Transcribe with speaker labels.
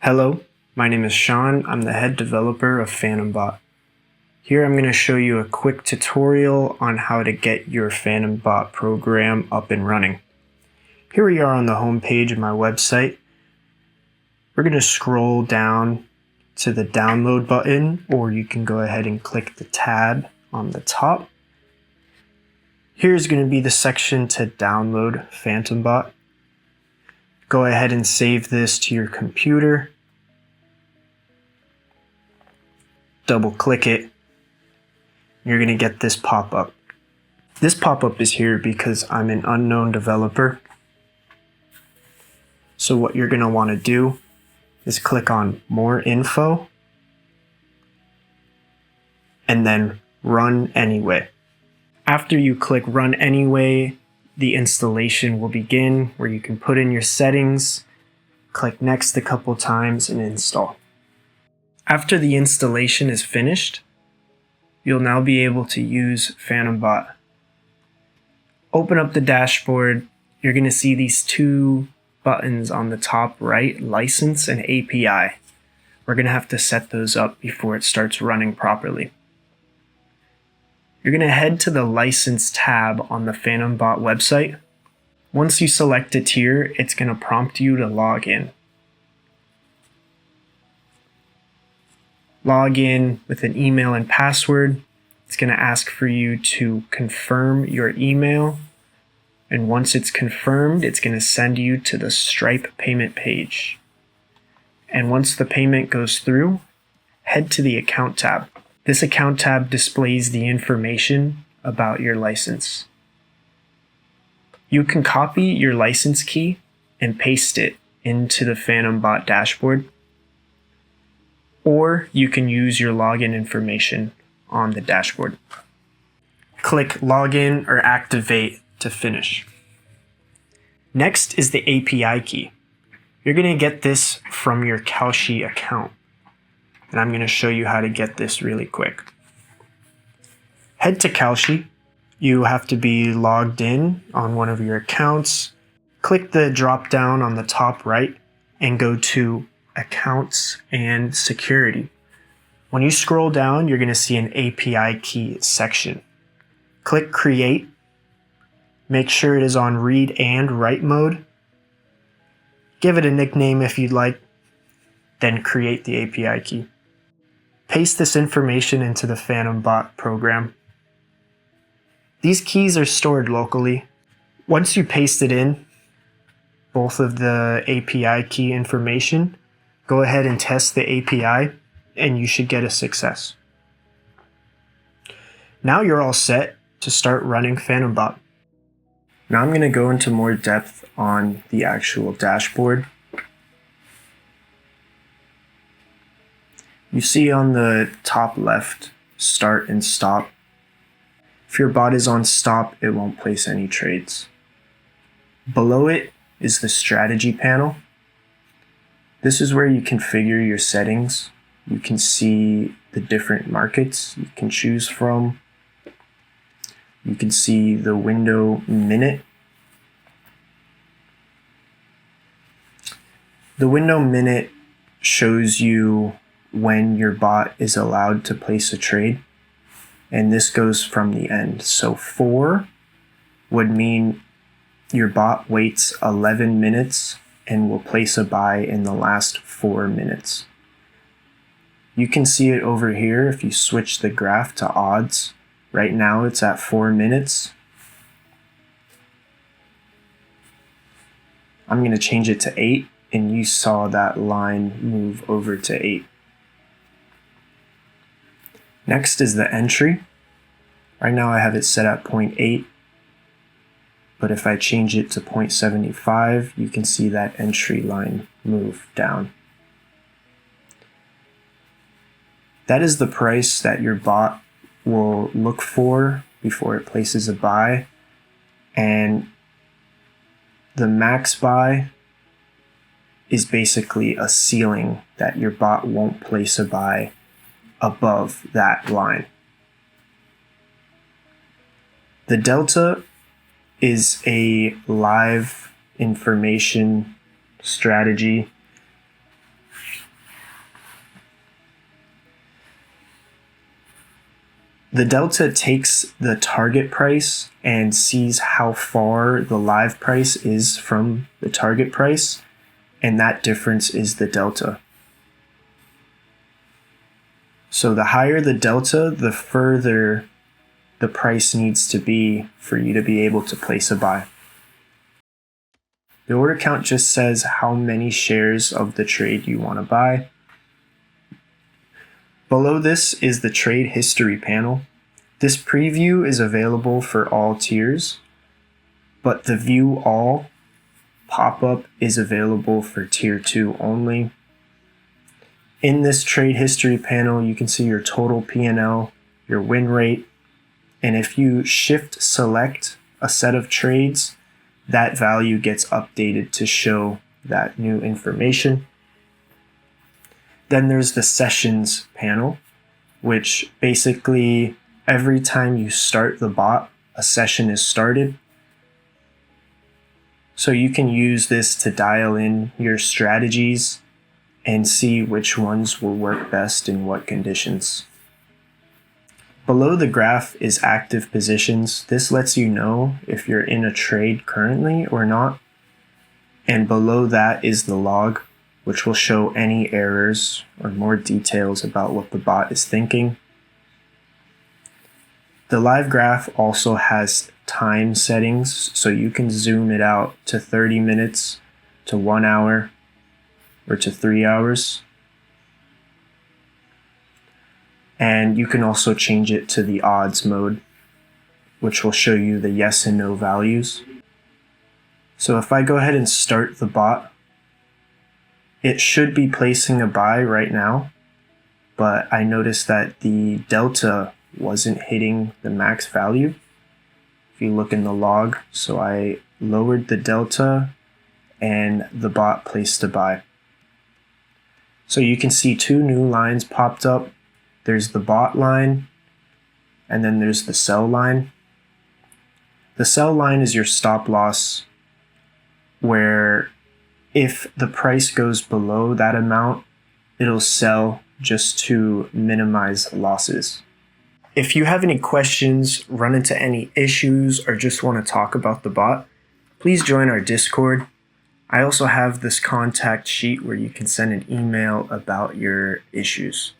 Speaker 1: Hello, my name is Sean. I'm the head developer of Phantom Bot. Here I'm going to show you a quick tutorial on how to get your Phantom Bot program up and running. Here we are on the home page of my website. We're going to scroll down to the download button, or you can go ahead and click the tab on the top. Here's going to be the section to download Phantom Bot. Go ahead and save this to your computer. Double click it. You're going to get this pop-up. This pop-up is here because I'm an unknown developer. So what you're going to want to do is click on More Info and then Run Anyway. After you click Run Anyway, the installation will begin, where you can put in your settings, click Next a couple times, and install. After the installation is finished, you'll now be able to use Phantom Bot. Open up the dashboard. You're going to see these two buttons on the top right, License and API. We're going to have to set those up before it starts running properly. You're going to head to the License tab on the Phantom Bot website. Once you select a tier, it's going to prompt you to log in. Log in with an email and password. It's going to ask for you to confirm your email. And once it's confirmed, it's going to send you to the Stripe payment page. And once the payment goes through, head to the Account tab. This Account tab displays the information about your license. You can copy your license key and paste it into the Phantom Bot dashboard, or you can use your login information on the dashboard. Click Login or Activate to finish. Next is the API key. You're going to get this from your Kalshi account, and I'm going to show you how to get this really quick. Head to Kalshi. You have to be logged in on one of your accounts. Click the drop down on the top right and go to Accounts and Security. When you scroll down, you're going to see an API key section. Click Create. Make sure it is on read and write mode. Give it a nickname if you'd like, then create the API key. Paste this information into the Phantom Bot program. These keys are stored locally. Once you paste it in, both of the API key information, go ahead and test the API, and you should get a success. Now you're all set to start running Phantom Bot. Now I'm going to go into more depth on the actual dashboard. You see on the top left, Start and Stop. If your bot is on stop, it won't place any trades. Below it is the strategy panel. This is where you configure your settings. You can see the different markets you can choose from. You can see the window minute. The window minute shows you when your bot is allowed to place a trade, and this goes from the end. So 4 would mean your bot waits 11 minutes and will place a buy in the last 4 minutes. You can see it over here if you switch the graph to odds. Right now it's at 4 minutes. I'm going to change it to 8, and you saw that line move over to 8. Next is the entry. Right now I have it set at 0.8, but if I change it to 0.75, you can see that entry line move down. That is the price that your bot will look for before it places a buy, and the max buy is basically a ceiling that your bot won't place a buy above that line. The delta is a live information strategy The delta takes the target price and sees how far the live price is from the target price, and that difference is the delta. So the higher the delta, the further the price needs to be for you to be able to place a buy. The order count just says how many shares of the trade you want to buy. Below this is the trade history panel. This preview is available for all tiers, but the view all pop-up is available for tier 2 only. In this trade history panel, you can see your total P&L, your win rate, and if you shift select a set of trades, that value gets updated to show that new information. Then there's the sessions panel, which basically every time you start the bot, a session is started. So you can use this to dial in your strategies and see which ones will work best in what conditions. Below the graph is active positions. This lets you know if you're in a trade currently or not. And below that is the log, which will show any errors or more details about what the bot is thinking. The live graph also has time settings, so you can zoom it out to 30 minutes, to 1 hour, or to 3 hours. And you can also change it to the odds mode, which will show you the yes and no values. So if I go ahead and start the bot, it should be placing a buy right now, but I noticed that the delta wasn't hitting the max value. If you look in the log, so I lowered the delta and the bot placed a buy. So you can see 2 new lines popped up. There's the bot line, and then there's the sell line. The sell line is your stop loss, where if the price goes below that amount, it'll sell just to minimize losses. If you have any questions, run into any issues, or just want to talk about the bot, please join our Discord. I also have this contact sheet where you can send an email about your issues.